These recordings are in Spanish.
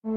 Dios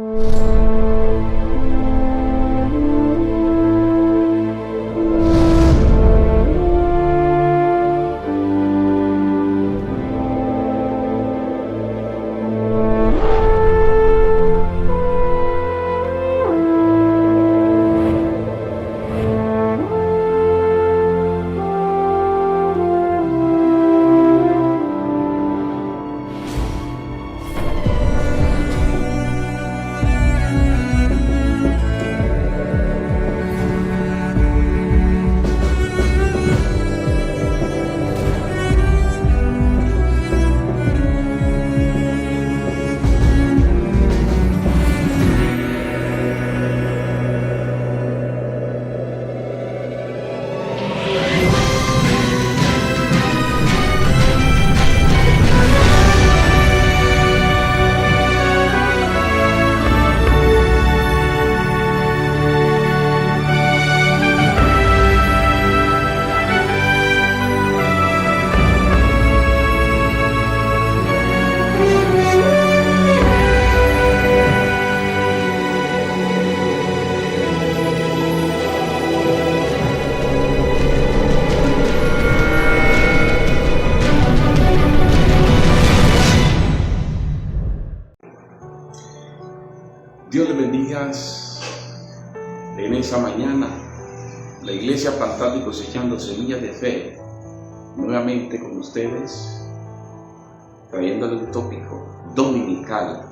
le bendiga en esa mañana. La iglesia Plantando y Cosechando Semillas de Fe, nuevamente con ustedes, trayéndole un tópico dominical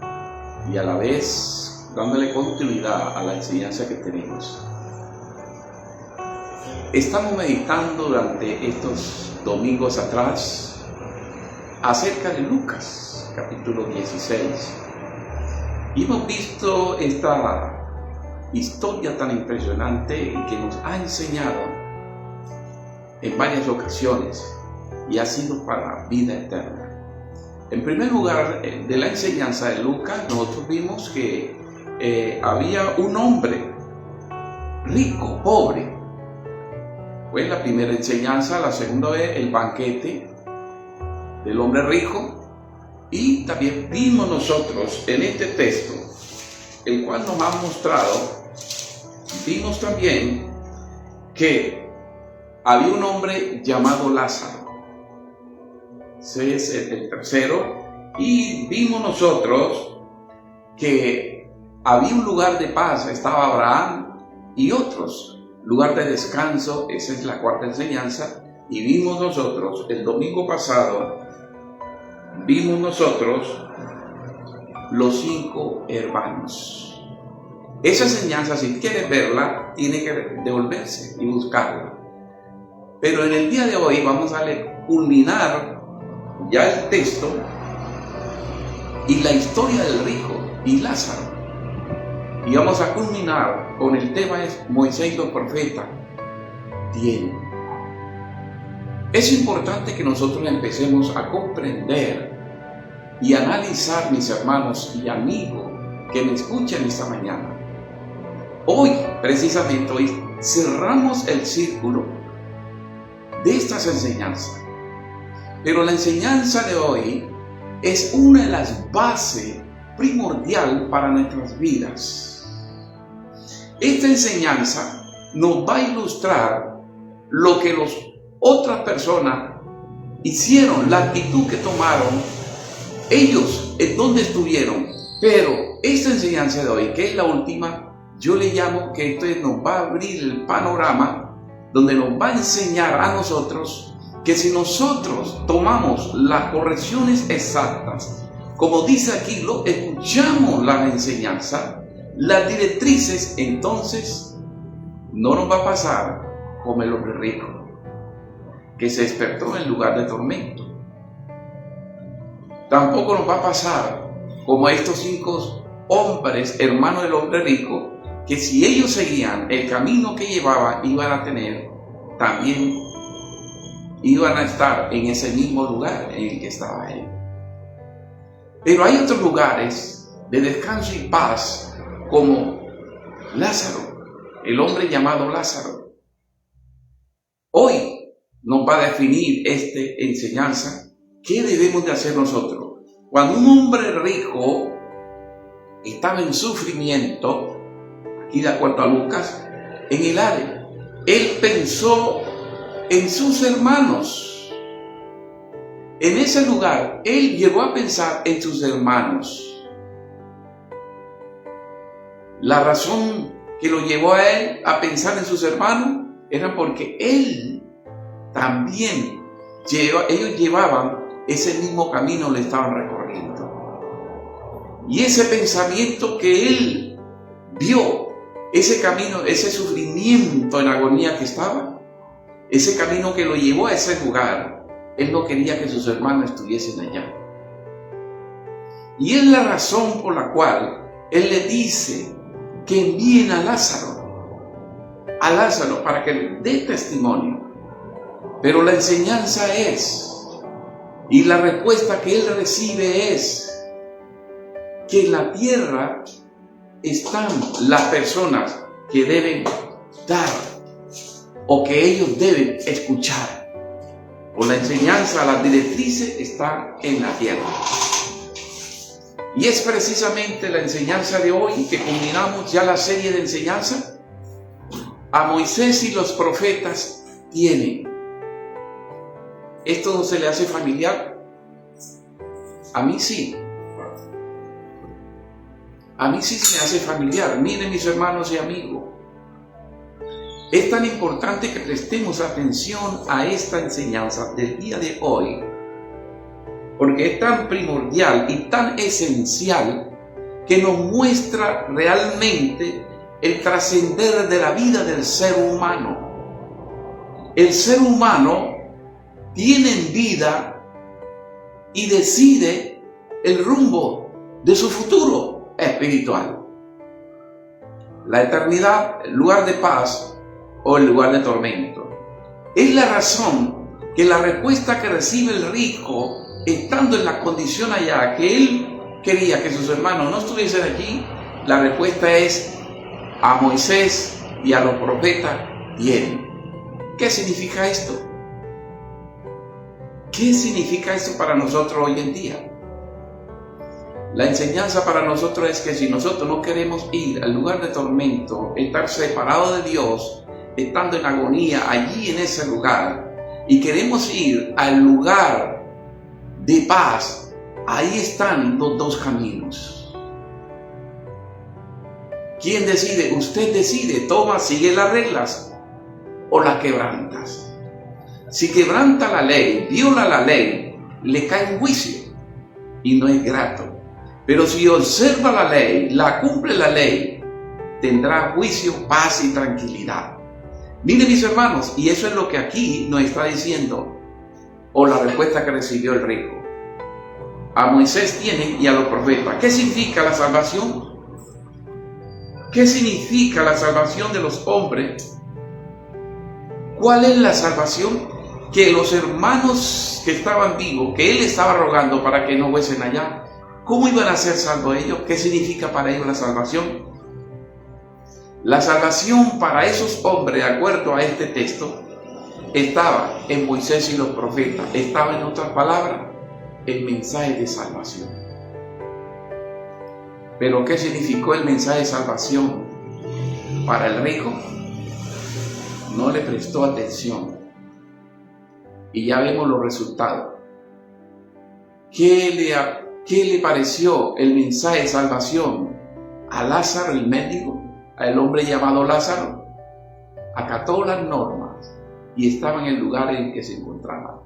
y a la vez dándole continuidad a la enseñanza que tenemos. Estamos meditando durante estos domingos atrás acerca de Lucas, capítulo 16. Y hemos visto esta historia tan impresionante y que nos ha enseñado en varias ocasiones y ha sido para vida eterna. En primer lugar, de la enseñanza de Lucas, nosotros vimos que había un hombre rico, pobre. Fue la primera enseñanza. La segunda vez, el banquete del hombre rico. Y también vimos nosotros en este texto, el cual nos ha mostrado, vimos también que había un hombre llamado Lázaro. Ese es el tercero. Y vimos nosotros que había un lugar de paz, estaba Abraham y otros, lugar de descanso. Esa es la cuarta enseñanza. Y vimos nosotros el domingo pasado, vimos nosotros los 5 hermanos. Esa enseñanza, si quieres verla, tiene que devolverse y buscarla. Pero en el día de hoy vamos a culminar ya el texto y la historia del rico y Lázaro. Y vamos a culminar con el tema es Moisés y los profetas. Bien. Es importante que nosotros empecemos a comprender y analizar, mis hermanos y amigos que me escuchan esta mañana. Hoy, precisamente hoy, cerramos el círculo de estas enseñanzas. Pero la enseñanza de hoy es una de las bases primordiales para nuestras vidas. Esta enseñanza nos va a ilustrar lo que otras personas hicieron, la actitud que tomaron, ellos en dónde estuvieron. Pero esta enseñanza de hoy, que es la última, yo le llamo que esto nos va a abrir el panorama, donde nos va a enseñar a nosotros que si nosotros tomamos las correcciones exactas, como dice aquí, lo escuchamos la enseñanza, las directrices, entonces no nos va a pasar como el hombre rico, que se despertó en lugar de tormento. Tampoco nos va a pasar como a estos 5 hombres, hermanos del hombre rico, que si ellos seguían el camino que llevaban, iban a tener, también iban a estar en ese mismo lugar en el que estaba él. Pero hay otros lugares de descanso y paz, como Lázaro, el hombre llamado Lázaro. Hoy nos va a definir esta enseñanza, ¿qué debemos de hacer nosotros? Cuando un hombre rico estaba en sufrimiento, aquí de acuerdo a Lucas, en el Hades. Él pensó en sus hermanos. En ese lugar, él llegó a pensar en sus hermanos. La razón que lo llevó a él a pensar en sus hermanos era porque él también ellos llevaban ese mismo camino, le estaban recorriendo. Y ese pensamiento que él vio, ese camino, ese sufrimiento en agonía que estaba, ese camino que lo llevó a ese lugar, él no quería que sus hermanos estuviesen allá. Y es la razón por la cual él le dice que envíen a Lázaro para que le dé testimonio. Pero la enseñanza y la respuesta que él recibe es que en la tierra están las personas que deben dar o que ellos deben escuchar. O la enseñanza, las directrices están en la tierra. Y es precisamente la enseñanza de hoy que culminamos ya la serie de enseñanza. A Moisés y los profetas tienen. ¿Esto no se le hace familiar? A mí sí. A mí sí se me hace familiar. Miren, mis hermanos y amigos. Es tan importante que prestemos atención a esta enseñanza del día de hoy, porque es tan primordial y tan esencial que nos muestra realmente el trascender de la vida del ser humano. El ser humano tiene vida y decide el rumbo de su futuro espiritual. La eternidad, el lugar de paz o el lugar de tormento. Es la razón que la respuesta que recibe el rico, estando en la condición allá, que él quería que sus hermanos no estuviesen allí, la respuesta es: a Moisés y a los profetas tienen. ¿Qué significa esto? ¿Qué significa esto para nosotros hoy en día? La enseñanza para nosotros es que si nosotros no queremos ir al lugar de tormento, estar separados de Dios, estando en agonía allí en ese lugar, y queremos ir al lugar de paz, ahí están los dos caminos. ¿Quién decide? Usted decide, toma, sigue las reglas o las quebrantas. Si quebranta la ley, viola la ley, le cae un juicio y no es grato. Pero si observa la ley, la cumple la ley, tendrá juicio, paz y tranquilidad. Miren, mis hermanos, y eso es lo que aquí nos está diciendo, o la respuesta que recibió el rico. A Moisés tienen y a los profetas. ¿Qué significa la salvación? ¿Qué significa la salvación de los hombres? ¿Cuál es la salvación? Que los hermanos que estaban vivos, que él estaba rogando para que no fuesen allá, ¿cómo iban a ser salvos ellos? ¿Qué significa para ellos la salvación? La salvación para esos hombres, de acuerdo a este texto, estaba en Moisés y los profetas. Estaba, en otras palabras, el mensaje de salvación. ¿Pero qué significó el mensaje de salvación para el rico? No le prestó atención. Y ya vemos los resultados. ¿Qué le pareció el mensaje de salvación a Lázaro, el médico, al hombre llamado Lázaro? Acató las normas y estaba en el lugar en el que se encontraba.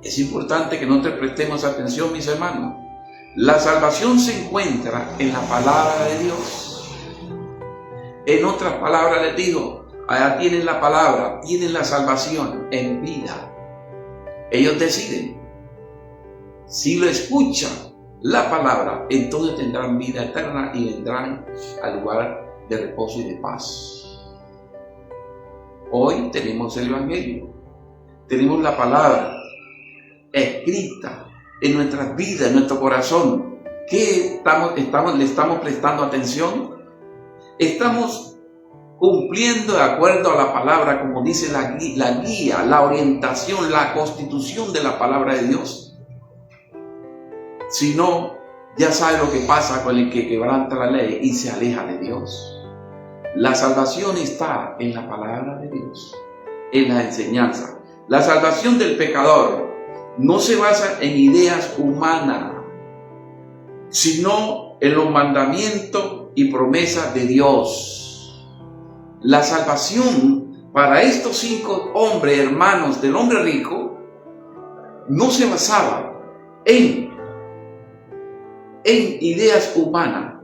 Es importante que nosotros prestemos atención, mis hermanos. La salvación se encuentra en la palabra de Dios. En otras palabras les digo, allá tienen la palabra, tienen la salvación en vida. Ellos deciden. Si lo escuchan, la palabra, entonces tendrán vida eterna y vendrán al lugar de reposo y de paz. Hoy tenemos el Evangelio, tenemos la palabra escrita en nuestras vidas, en nuestro corazón. ¿Qué le estamos prestando atención? ¿Estamos cumpliendo de acuerdo a la palabra, como dice la guía, la orientación, la constitución de la palabra de Dios? Si no, Ya sabe lo que pasa con el que quebranta la ley y se aleja de Dios. La salvación está en la palabra de Dios, en la enseñanza. La salvación del pecador no se basa en ideas humanas, sino en los mandamientos y promesas de Dios. La salvación para estos 5 hombres, hermanos del hombre rico, no se basaba en ideas humanas,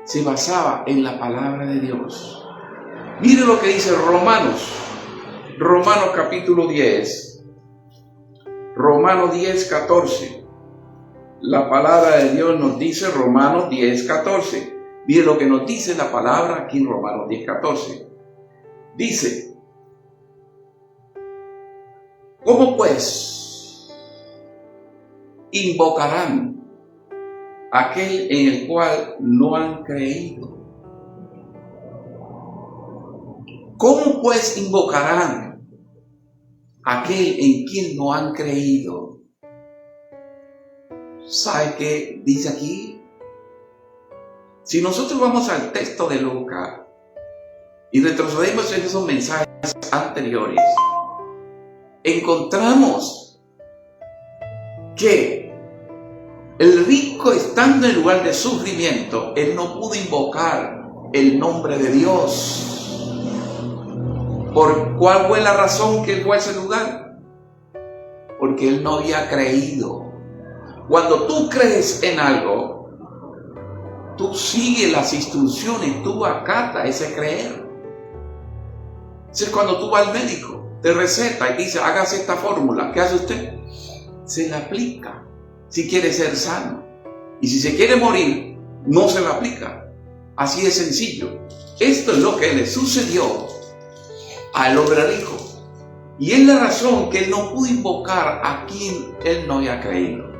se basaba en la palabra de Dios. Mire lo que dice Romanos capítulo 10, Romanos 10, 14. La palabra de Dios nos dice Romanos 10, 14. Mire lo que nos dice la palabra aquí en Romanos 10, 14. Dice: ¿cómo pues invocarán aquel en el cual no han creído? ¿Cómo pues invocarán aquel en quien no han creído? ¿Sabe qué dice aquí? Si nosotros vamos al texto de Lucas y retrocedemos en esos mensajes anteriores, encontramos que el rico, estando en el lugar de sufrimiento, él no pudo invocar el nombre de Dios. ¿Por cuál fue la razón que él fue a ese lugar? Porque él no había creído. Cuando tú crees en algo, tú sigues las instrucciones, tú acatas ese creer. Es cuando tú vas al médico, te receta y dice: hágase esta fórmula. ¿Qué hace usted? Se la aplica. Si quiere ser sano. Y si se quiere morir, no se la aplica. Así de sencillo. Esto es lo que le sucedió al hombre rico. Y es la razón que él no pudo invocar a quien él no había creído.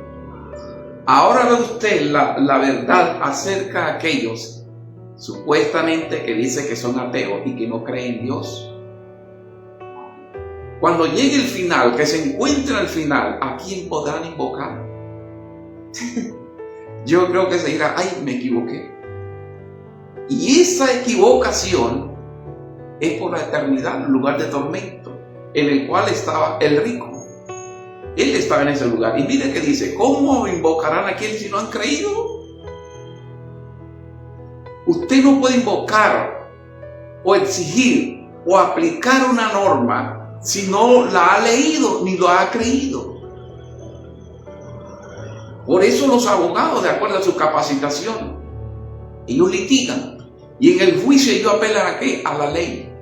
Ahora ve usted la verdad acerca de aquellos supuestamente que dicen que son ateos y que no creen en Dios. Cuando llegue el final, que se encuentre al final, ¿a quién podrán invocar? Yo creo que se dirá: ay, me equivoqué. Y esa equivocación es por la eternidad, el lugar de tormento en el cual estaba el rico. Él estaba en ese lugar. Y mire que dice: ¿cómo invocarán a aquel si no han creído? Usted no puede invocar o exigir o aplicar una norma si no la ha leído ni lo ha creído. Por eso los abogados, de acuerdo a su capacitación, ellos litigan. Y en el juicio ellos apelan ¿a qué? A la ley.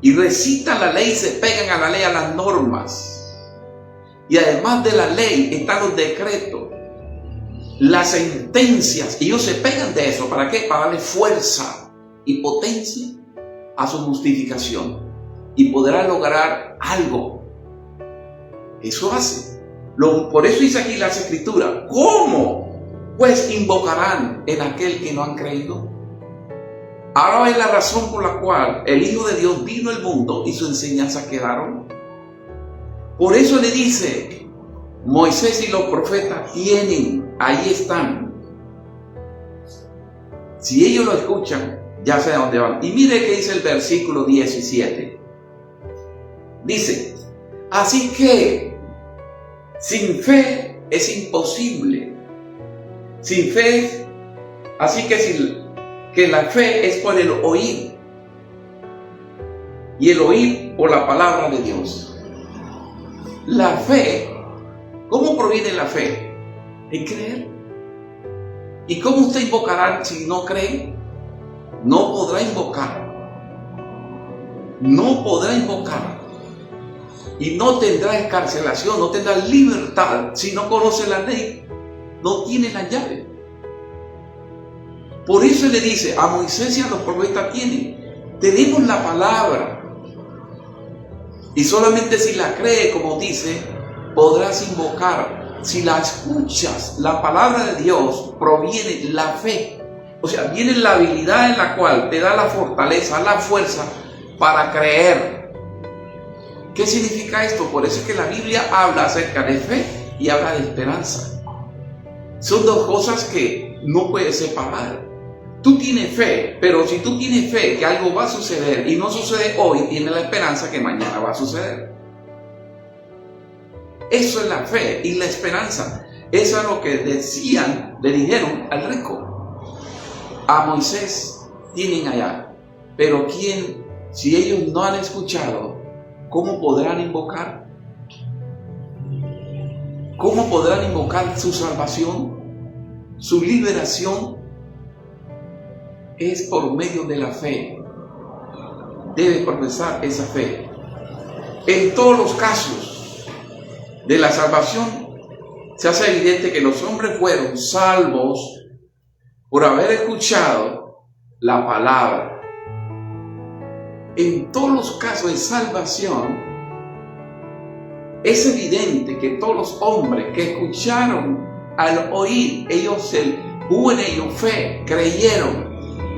Y recitan la ley y se pegan a la ley, a las normas. Y además de la ley están los decretos, las sentencias. Y ellos se pegan de eso. ¿Para qué? Para darle fuerza y potencia a su justificación. Y podrá lograr algo. Eso hace. Por eso dice aquí las escrituras: ¿cómo pues invocarán en aquel que no han creído? Ahora es la razón por la cual el Hijo de Dios vino al mundo y sus enseñanzas quedaron. Por eso le dice: Moisés y los profetas tienen, ahí están. Si ellos lo escuchan, ya sé a dónde van. Y mire que dice el versículo 17. Dice: así que sin fe es imposible. Sin fe, así que la fe es por el oír. Y el oír por la palabra de Dios. La fe, ¿cómo proviene la fe? En creer. ¿Y cómo usted invocará si no cree? No podrá invocar. No podrá invocar. Y no tendrá escarcelación, no tendrá libertad si no conoce la ley. No tiene la llave. Por eso le dice a Moisés y a los profetas tenemos la palabra. Y solamente si la cree, como dice, podrás invocar. Si la escuchas, la palabra de Dios proviene la fe. O sea, viene la habilidad en la cual te da la fortaleza, la fuerza para creer. ¿Qué significa esto? Por eso es que la Biblia habla acerca de fe y habla de esperanza. Son dos cosas que no puedes separar. Tú tienes fe, pero si tú tienes fe que algo va a suceder y no sucede hoy, tienes la esperanza que mañana va a suceder. Eso es la fe y la esperanza. Eso es lo que le dijeron al rico. A Moisés tienen allá, pero ¿quién, si ellos no han escuchado, cómo podrán invocar? ¿Cómo podrán invocar su salvación, su liberación? Es por medio de la fe. Debe profesar esa fe. En todos los casos de la salvación se hace evidente que los hombres fueron salvos por haber escuchado la palabra. En todos los casos de salvación es evidente que todos los hombres que escucharon al oír, hubo en ellos fe, creyeron.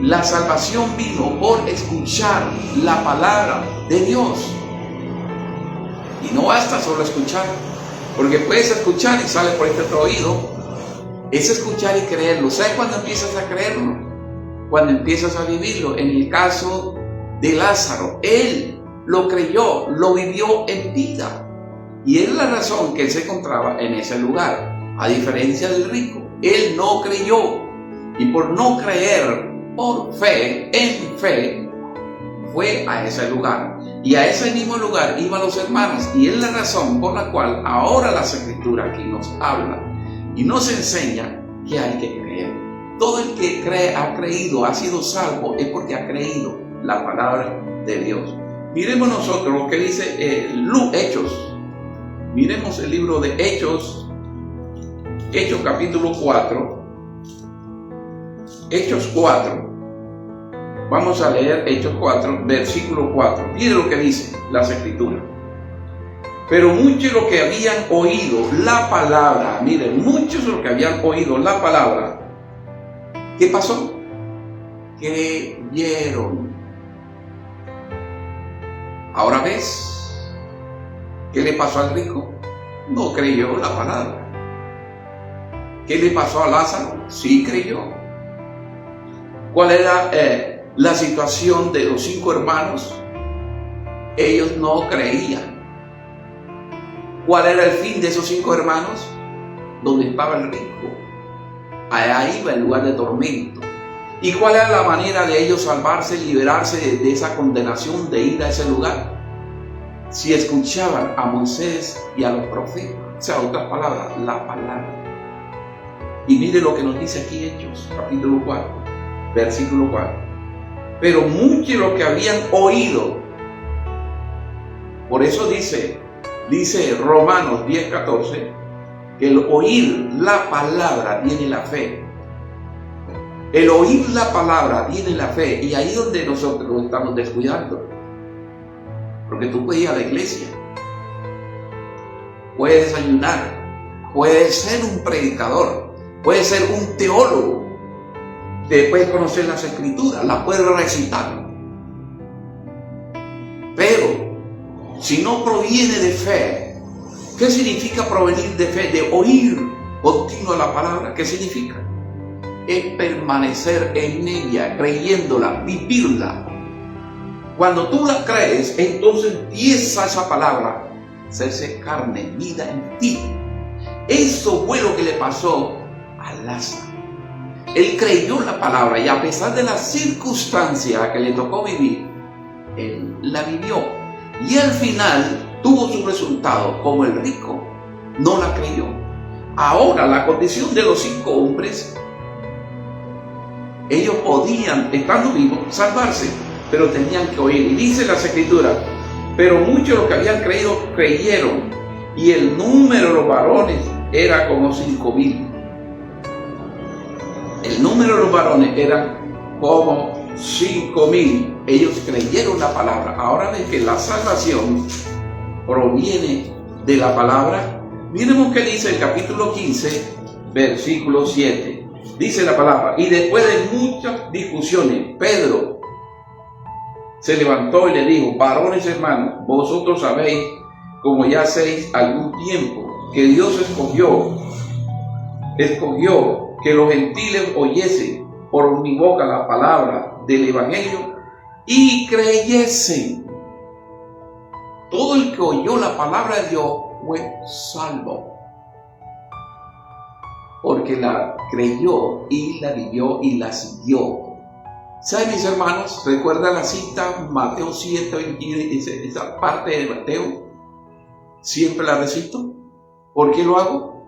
La salvación vino por escuchar la palabra de Dios. Y no basta solo escuchar, porque puedes escuchar y sale por este otro oído. Es escuchar y creerlo. ¿Sabes cuándo empiezas a creerlo? Cuando empiezas a vivirlo. En el caso de Lázaro, él lo creyó, lo vivió en vida. Y es la razón que él se encontraba en ese lugar. A diferencia del rico, él no creyó. Y por no creer, por fe, en fe, fue a ese lugar. Y a ese mismo lugar iban los hermanos. Y es la razón por la cual ahora las Escrituras aquí nos hablan y nos enseña que hay que creer. Todo el que cree, ha creído, ha sido salvo, es porque ha creído la palabra de Dios. Miremos nosotros lo que dice Hechos. Miremos el libro de Hechos capítulo 4. Hechos 4. Vamos a leer Hechos 4, versículo 4. Mire lo que dice las Escrituras. Pero muchos de los que habían oído la palabra, miren, muchos de los que habían oído la palabra, ¿qué pasó? Creyeron. Ahora ves, ¿qué le pasó al rico? No creyó la palabra. ¿Qué le pasó a Lázaro? Sí creyó. ¿Cuál era la situación de los 5 hermanos? Ellos no creían. ¿Cuál era el fin de esos 5 hermanos? Donde estaba el rico. Allá iba el lugar de tormento. ¿Y cuál era la manera de ellos salvarse, liberarse de esa condenación de ir a ese lugar? Si escuchaban a Moisés y a los profetas. O sea, otras palabras, la palabra. Y mire lo que nos dice aquí Hechos, capítulo 4, versículo 4. Pero muchos de los que habían oído, por eso dice Romanos 10:14, que el oír la palabra viene la fe. El oír la palabra viene la fe. Y ahí es donde nosotros nos estamos descuidando. Porque tú puedes ir a la iglesia, puedes ayunar, puedes ser un predicador, puedes ser un teólogo, te puedes conocer las Escrituras, las puedes recitar. Pero si no proviene de fe, ¿qué significa provenir de fe? De oír continuo la palabra. ¿Qué significa? Es permanecer en ella, creyéndola, vivirla. Cuando tú la crees, entonces empieza esa palabra a hacerse carne, vida en ti. Eso fue lo que le pasó a Lázaro. Él creyó la palabra y a pesar de las circunstancias que le tocó vivir, él la vivió. Y al final tuvo su resultado, como el rico no la creyó. Ahora la condición de los 5 hombres, ellos podían, estando vivos, salvarse, pero tenían que oír. Y dice las Escrituras, pero muchos de los que habían creído, creyeron, y el número de los varones era como 5,000. El número de los varones era como 5,000. Ellos creyeron la palabra. Ahora ven que la salvación proviene de la palabra. Miremos qué dice el capítulo 15, versículo 7. Dice la palabra: y después de muchas discusiones, Pedro se levantó y le dijo: varones hermanos, vosotros sabéis, como ya hacéis algún tiempo, que Dios escogió escogió que los gentiles oyesen por mi boca la palabra del Evangelio y creyesen. Todo el que oyó la palabra de Dios fue salvo, porque la creyó y la vivió y la siguió. ¿Saben, mis hermanos? ¿Recuerdan la cita Mateo 7, 21, esa parte de Mateo? Siempre la recito. ¿Por qué lo hago?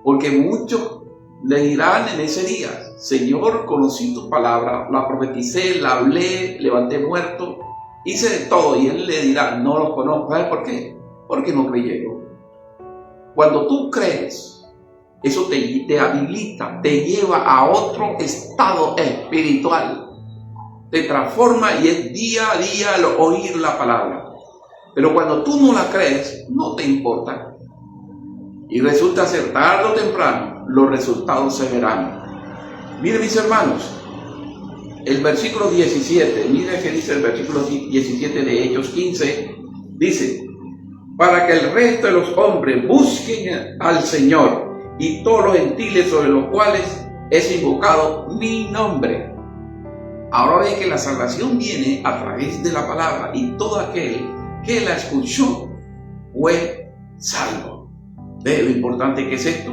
Porque muchos le dirán en ese día: Señor, conocí tu palabra, la profeticé, la hablé, levanté muertos, hice de todo. Y Él le dirá: no los conozco. ¿Sabes por qué? Porque no creyeron. Cuando tú crees, eso te habilita, te lleva a otro estado espiritual. Te transforma y es día a día el oír la palabra. Pero cuando tú no la crees, no te importa. Y resulta ser tarde o temprano, los resultados se verán. Miren, mis hermanos, el versículo 17, miren que dice el versículo 17 de Hechos 15, dice: para que el resto de los hombres busquen al Señor y todos los gentiles sobre los cuales es invocado mi nombre. Ahora ve que la salvación viene a través de la palabra, y todo aquel que la escuchó fue salvo. ¿Ve lo importante que es esto?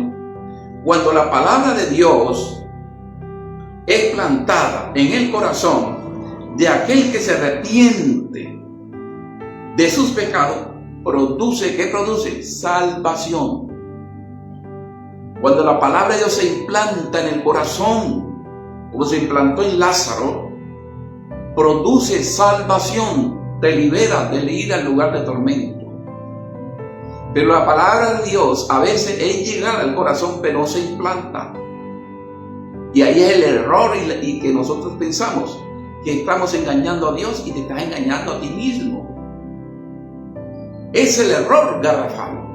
Cuando la palabra de Dios es plantada en el corazón de aquel que se arrepiente de sus pecados, produce, ¿qué produce? Salvación. Cuando la palabra de Dios se implanta en el corazón, como se implantó en Lázaro, produce salvación, te libera de ir al lugar de tormento. Pero la palabra de Dios a veces es llegar al corazón, pero no se implanta. Y ahí es el error y que nosotros pensamos que estamos engañando a Dios y te estás engañando a ti mismo. Es el error garrafal.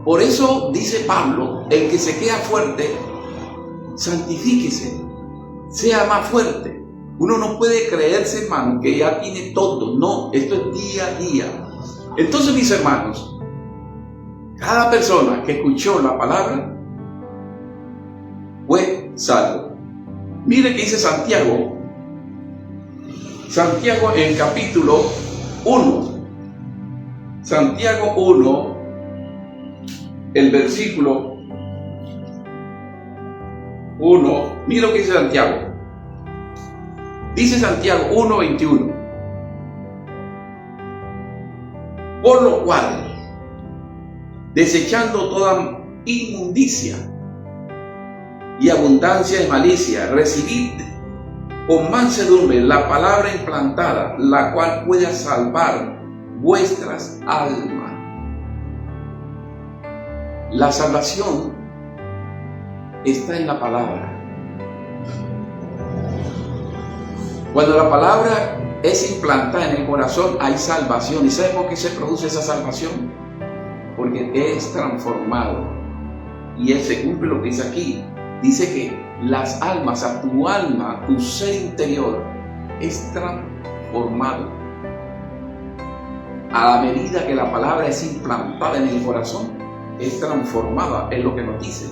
Por eso dice Pablo: el que se queda fuerte, santifíquese, sea más fuerte. Uno no puede creerse, hermano, que ya tiene todo. No, esto es día a día. Entonces, mis hermanos, cada persona que escuchó la palabra fue salvo. Mire que dice Santiago. Santiago en el capítulo 1. Santiago 1, el versículo 1. Mira lo que dice Santiago. Dice Santiago 1:21. Por lo cual, desechando toda inmundicia y abundancia de malicia, recibid con mansedumbre la palabra implantada, la cual puede salvar vuestras almas. La salvación está en la palabra. Cuando la palabra es implantada en el corazón, hay salvación. ¿Y sabe por qué se produce esa salvación? Porque es transformado. Y él se cumple lo que dice aquí. Dice que las almas, a tu alma, tu ser interior, es transformado. A la medida que la palabra es implantada en el corazón, es transformada, es lo que nos dice.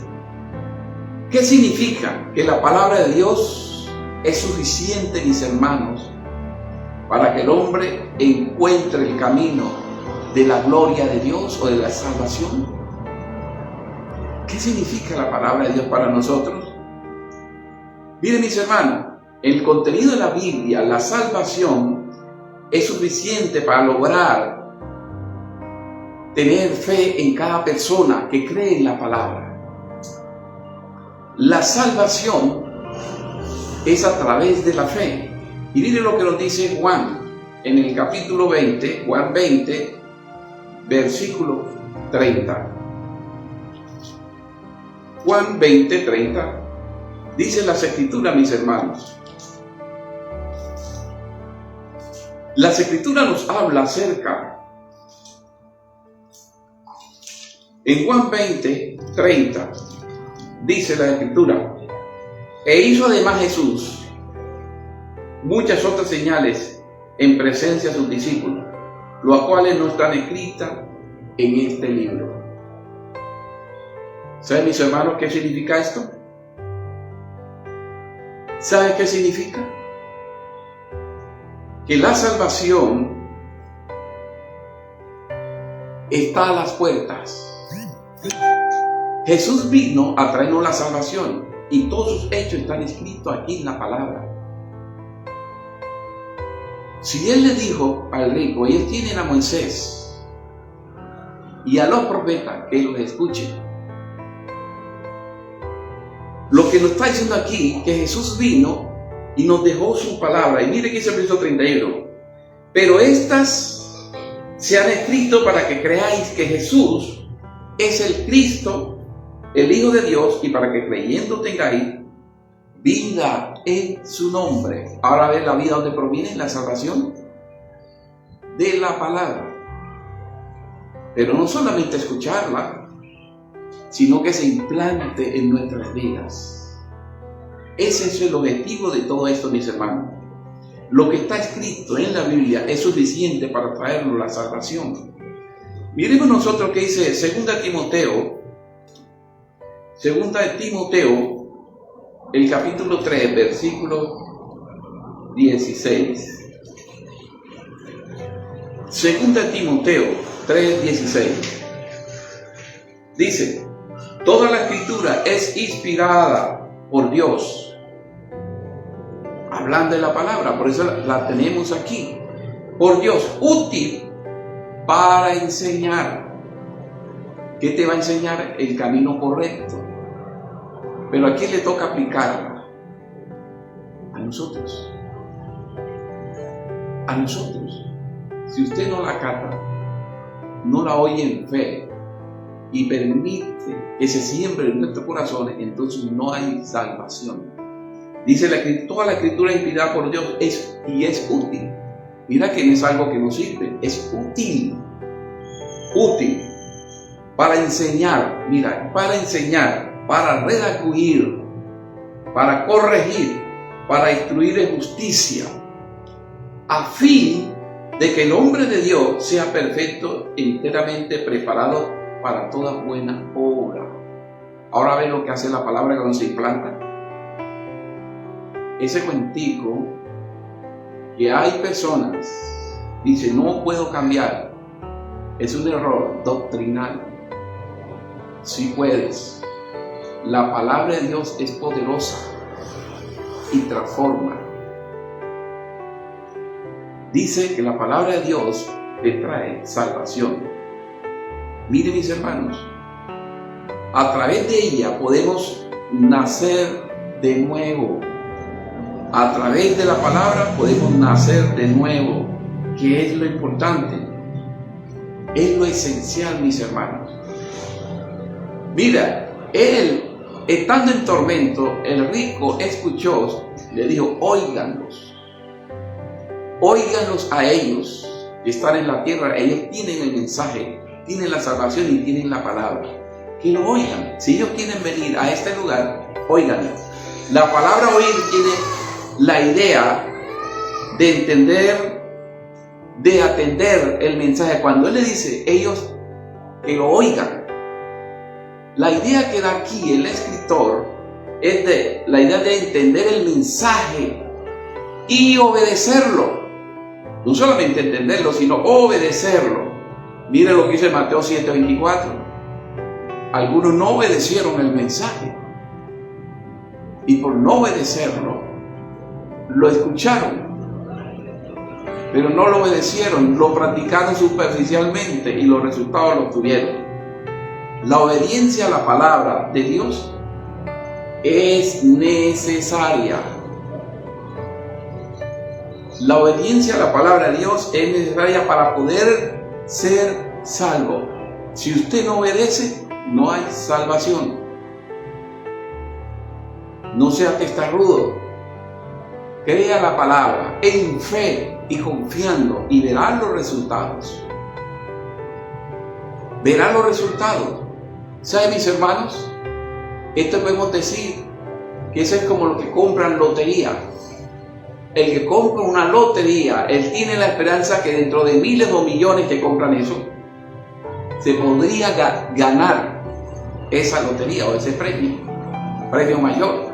¿Qué significa? Que la palabra de Dios es suficiente, mis hermanos, para que el hombre encuentre el camino de la gloria de Dios o de la salvación. ¿Qué significa la palabra de Dios para nosotros? Miren, mis hermanos, el contenido de la Biblia, la salvación, es suficiente para lograr tener fe en cada persona que cree en la palabra. La salvación es a través de la fe. Y miren lo que nos dice Juan en el capítulo 20, Juan 20, versículo 30. Juan 20, 30. Dice las Escrituras, mis hermanos. Las Escrituras nos habla acerca. En Juan 20, 30, dice la Escritura: e hizo además Jesús muchas otras señales en presencia de sus discípulos, las cuales no están escritas en este libro. ¿Saben, mis hermanos, qué significa esto? ¿Sabe qué significa? Que la salvación está a las puertas. Jesús vino a traernos la salvación y todos sus hechos están escritos aquí en la palabra. Si Él le dijo al rico, ellos tienen a Moisés y a los profetas que los escuchen. Lo que nos está diciendo aquí, que Jesús vino y nos dejó su palabra. Y mire que dice el verso 31. Pero estas se han escrito para que creáis que Jesús es el Cristo, el Hijo de Dios, y para que creyendo tengáis vida en su nombre. Ahora ve la vida donde proviene la salvación de la palabra. Pero no solamente escucharla, sino que se implante en nuestras vidas. Ese es el objetivo de todo esto, mis hermanos. Lo que está escrito en la Biblia es suficiente para traernos la salvación. Miremos nosotros que dice 2 Timoteo, el capítulo 3, versículo 16. 2 Timoteo 3, 16. Dice: toda la escritura es inspirada por Dios. Hablando de la palabra, por eso la tenemos aquí. Por Dios, útil para enseñar. ¿Qué te va a enseñar? El camino correcto. Pero ¿a quién le toca aplicarla? A nosotros. A nosotros. Si usted no la acata, no la oye en fe y permite que se siembre en nuestros corazones, entonces no hay salvación. Dice toda la escritura inspirada por Dios es útil. Mira que no es algo que nos sirve, es útil. Útil para enseñar, para redarguir, para corregir, para instruir en justicia, a fin de que el hombre de Dios sea perfecto e enteramente preparado para toda buena obra. Ahora ven lo que hace la palabra cuando se implanta. Ese cuentico que hay personas, dice, no puedo cambiar, es un error doctrinal. Si puedes. La palabra de Dios es poderosa y transforma. Dice que la palabra de Dios te trae salvación. Miren, mis hermanos, a través de ella podemos nacer de nuevo. A través de la palabra podemos nacer de nuevo, que es lo importante, es lo esencial, mis hermanos. Mira, él, estando en tormento, el rico escuchó, le dijo, óiganlos a ellos que están en la tierra. Ellos tienen el mensaje, tienen la salvación y tienen la palabra. Que lo oigan. Si ellos quieren venir a este lugar, óiganlo. La palabra oír tiene la idea de entender, de atender el mensaje. Cuando él le dice, ellos que lo oigan, la idea que da aquí el escritor es de la idea de entender el mensaje y obedecerlo. No solamente entenderlo, sino obedecerlo. Mire lo que dice Mateo 7:24. Algunos no obedecieron el mensaje y por no obedecerlo lo escucharon, pero no lo obedecieron, lo practicaron superficialmente y los resultados los tuvieron. La obediencia a la palabra de Dios es necesaria. La obediencia a la palabra de Dios es necesaria para poder ser salvo. Si usted no obedece, no hay salvación. No sea testarudo. Crea la palabra en fe y confiando y verá los resultados. Verá los resultados. ¿Saben, mis hermanos? Esto podemos decir que eso es como los que compran lotería. El que compra una lotería, él tiene la esperanza que dentro de miles o millones que compran eso, se podría ganar esa lotería o ese premio mayor.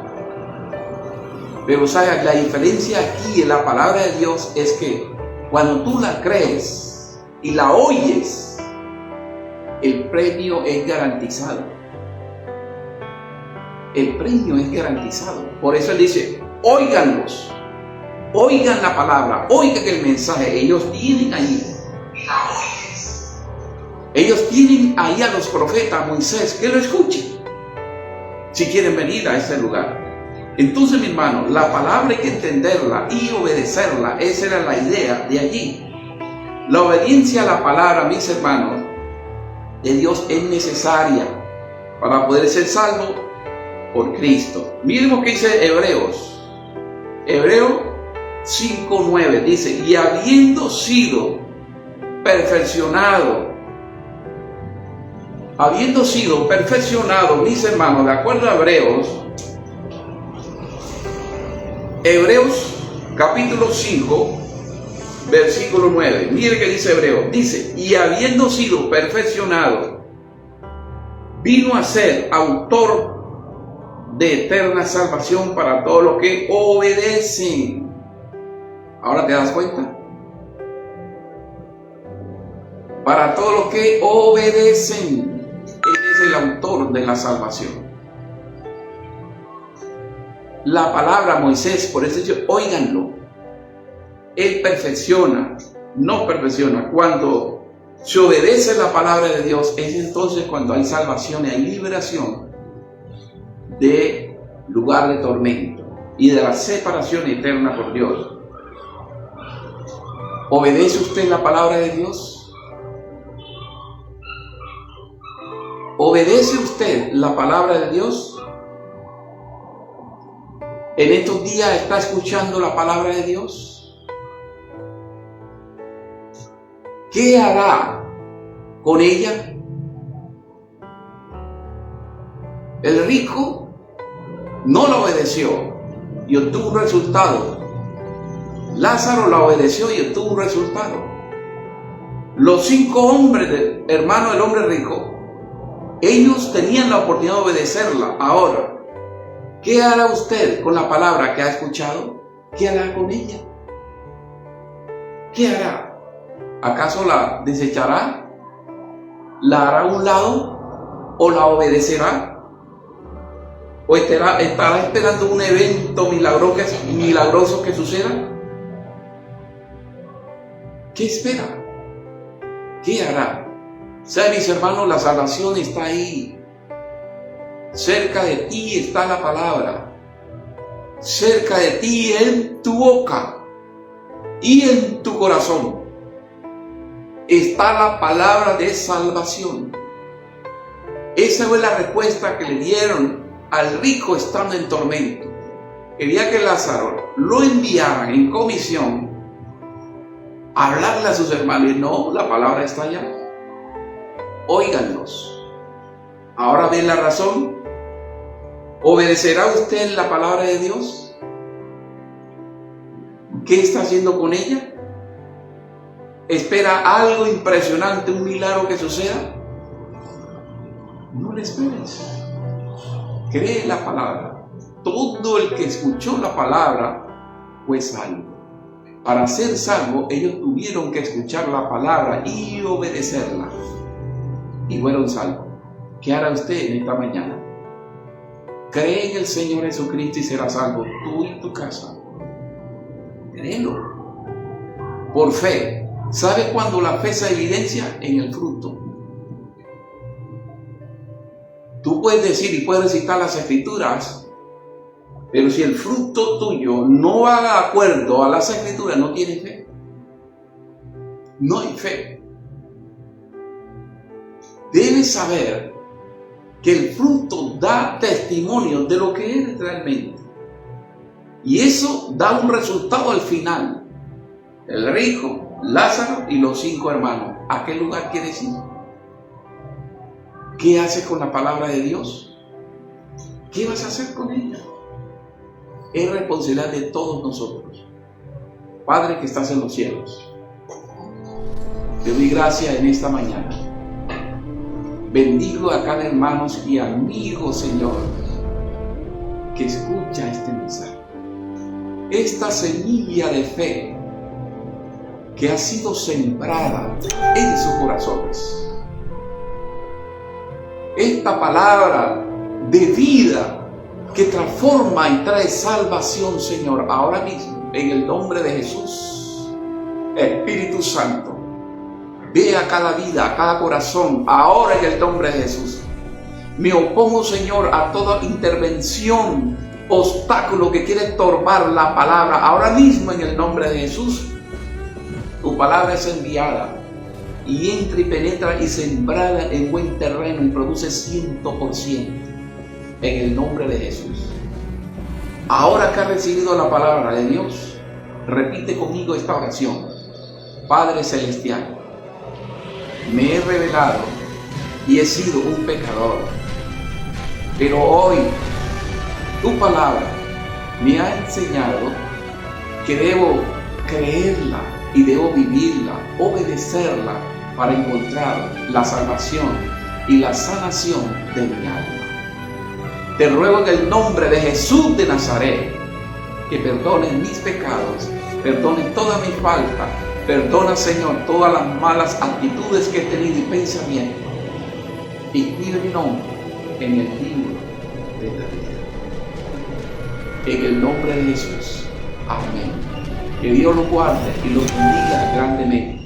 Pero ¿sabes? La diferencia aquí en la palabra de Dios es que cuando tú la crees y la oyes, el premio es garantizado. El premio es garantizado. Por eso él dice, óiganlos, oigan la palabra, oigan el mensaje. Ellos tienen ahí a los profetas, a Moisés, que lo escuchen, si quieren venir a ese lugar. Entonces, mi hermano, la palabra hay que entenderla y obedecerla. Esa era la idea de allí. La obediencia a la palabra, mis hermanos, de Dios es necesaria para poder ser salvo por Cristo. Miren lo que dice Hebreos 5:9, dice, y habiendo sido perfeccionado, mis hermanos, de acuerdo a Hebreos capítulo 5, versículo 9. Mire que dice Hebreos, dice, y habiendo sido perfeccionado, vino a ser autor de eterna salvación para todos los que obedecen. ¿Ahora te das cuenta? Para todos los que obedecen. Él es el autor de la salvación. La palabra Moisés, por eso dice, óiganlo. Él perfecciona, no perfecciona. Cuando se obedece la palabra de Dios, es entonces cuando hay salvación y hay liberación de lugar de tormento y de la separación eterna por Dios. ¿Obedece usted la palabra de Dios? ¿Obedece usted la palabra de Dios? ¿En estos días está escuchando la palabra de Dios? ¿Qué hará con ella? El rico no la obedeció y obtuvo un resultado. Lázaro la obedeció y obtuvo un resultado. Los 5 hombres, hermanos del hombre rico, ellos tenían la oportunidad de obedecerla. Ahora, ¿qué hará usted con la palabra que ha escuchado? ¿Qué hará con ella? ¿Qué hará? ¿Acaso la desechará? ¿La hará a un lado? ¿O la obedecerá? ¿O estará esperando un evento milagroso que suceda? ¿Qué espera? ¿Qué hará? ¿Sabe, mis hermanos? La salvación está ahí. Cerca de ti está la palabra. Cerca de ti, en tu boca y en tu corazón, está la palabra de salvación. Esa fue la respuesta que le dieron al rico estando en tormento. Quería que Lázaro lo enviaran en comisión a hablarle a sus hermanos. Y no, la palabra está allá. Óiganlos. Ahora ven la razón. ¿Obedecerá usted la palabra de Dios? ¿Qué está haciendo con ella? ¿Espera algo impresionante, un milagro que suceda? No le esperes. Cree la palabra. Todo el que escuchó la palabra fue salvo. Para ser salvo, ellos tuvieron que escuchar la palabra y obedecerla. Y fueron salvos. ¿Qué hará usted en esta mañana? Cree en el Señor Jesucristo y será salvo tú y tu casa. Créelo. Por fe. ¿Sabe cuándo la fe se evidencia? En el fruto. Tú puedes decir y puedes recitar las Escrituras, pero si el fruto tuyo no va de acuerdo a las Escrituras, no tienes fe. No hay fe. Debes saber que el fruto da testimonio de lo que eres realmente. Y eso da un resultado al final. El rico, Lázaro y los 5 hermanos. ¿A qué lugar quieres ir? ¿Qué haces con la palabra de Dios? ¿Qué vas a hacer con ella? Es responsabilidad de todos nosotros. Padre que estás en los cielos, te doy gracias en esta mañana. Bendigo a cada hermano y amigo, Señor, que escucha este mensaje. esta semilla de fe que ha sido sembrada en sus corazones. Esta palabra de vida que transforma y trae salvación, Señor, ahora mismo, en el nombre de Jesús. Espíritu Santo, ve a cada vida, a cada corazón, ahora en el nombre de Jesús. Me opongo, Señor, a toda intervención, obstáculo que quiere estorbar la palabra, ahora mismo en el nombre de Jesús. Tu palabra es enviada y entra y penetra y sembrada en buen terreno y produce 100% en el nombre de Jesús. Ahora que has recibido la palabra de Dios, repite conmigo esta oración. Padre Celestial, me he revelado y he sido un pecador, pero hoy tu palabra me ha enseñado que debo creerla y debo vivirla, obedecerla para encontrar la salvación y la sanación de mi alma. Te ruego en el nombre de Jesús de Nazaret que perdones mis pecados, perdones toda mi falta, perdona, Señor, todas las malas actitudes que he tenido y pensamientos, y escribe mi nombre en el libro de la vida. En el nombre de Jesús. Amén. Que Dios los guarde y los bendiga grandemente.